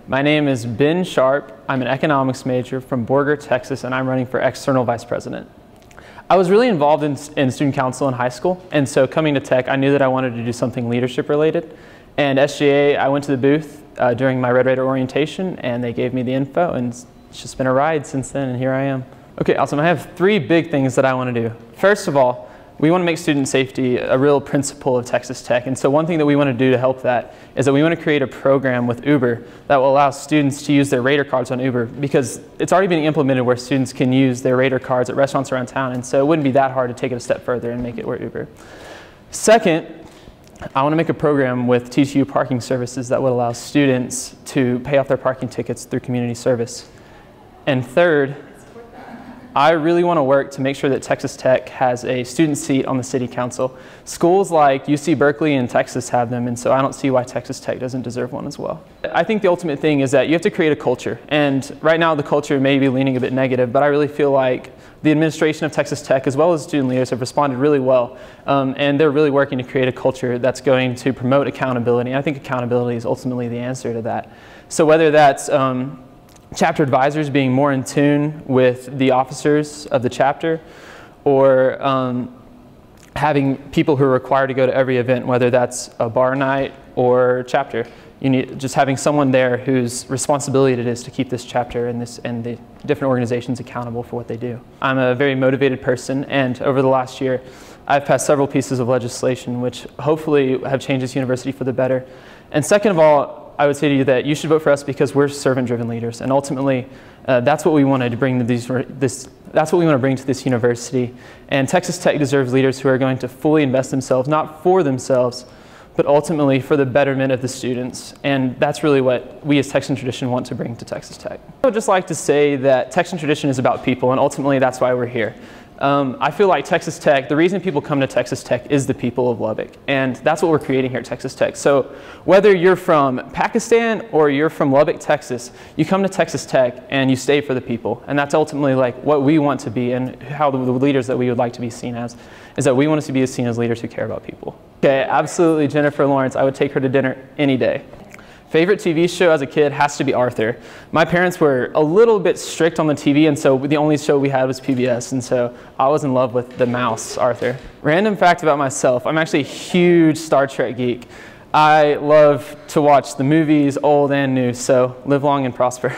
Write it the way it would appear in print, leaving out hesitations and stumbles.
My name is Ben Sharp. I'm an economics major from Borger, Texas, and I'm running for external vice president. I was really involved in student council in high school, and so coming to Tech, I knew that I wanted to do something leadership related. And SGA, I went to the booth during my Red Raider orientation, and they gave me the info, and it's just been a ride since then, and here I am. Okay, awesome. I have three big things that I want to do. First of all, we want to make student safety a real principle of Texas Tech. And so one thing that we want to do to help that is that we want to create a program with Uber that will allow students to use their Raider cards on Uber, because it's already being implemented where students can use their Raider cards at restaurants around town. And so it wouldn't be that hard to take it a step further and make it where Uber. Second, I want to make a program with TCU parking services that would allow students to pay off their parking tickets through community service. And third, I really want to work to make sure that Texas Tech has a student seat on the city council. Schools like UC Berkeley and Texas have them, and so I don't see why Texas Tech doesn't deserve one as well. I think the ultimate thing is that you have to create a culture, and right now the culture may be leaning a bit negative, but I really feel like the administration of Texas Tech as well as student leaders have responded really well, and they're really working to create a culture that's going to promote accountability, and I think accountability is ultimately the answer to that. So whether that's chapter advisors being more in tune with the officers of the chapter, or having people who are required to go to every event, whether that's a bar night or chapter. You need just having someone there whose responsibility it is to keep this chapter and the different organizations accountable for what they do. I'm a very motivated person, and over the last year I've passed several pieces of legislation which hopefully have changed this university for the better. And second of all, I would say to you that you should vote for us because we're servant-driven leaders, and ultimately that's what we wanted to bring to that's what we want to bring to this university. And Texas Tech deserves leaders who are going to fully invest themselves, not for themselves, but ultimately for the betterment of the students. And that's really what we as Techsan Tradition want to bring to Texas Tech. I would just like to say that Techsan Tradition is about people, and ultimately that's why we're here. I feel like Texas Tech, the reason people come to Texas Tech is the people of Lubbock, and that's what we're creating here at Texas Tech. So whether you're from Pakistan or you're from Lubbock, Texas, you come to Texas Tech and you stay for the people, and that's ultimately like what we want to be, and how the leaders that we would like to be seen as, is that we want us to be seen as leaders who care about people. Okay, absolutely Jennifer Lawrence. I would take her to dinner any day. Favorite TV show as a kid has to be Arthur. My parents were a little bit strict on the TV, and so the only show we had was PBS, and so I was in love with the mouse, Arthur. Random fact about myself, I'm actually a huge Star Trek geek. I love to watch the movies, old and new, so live long and prosper.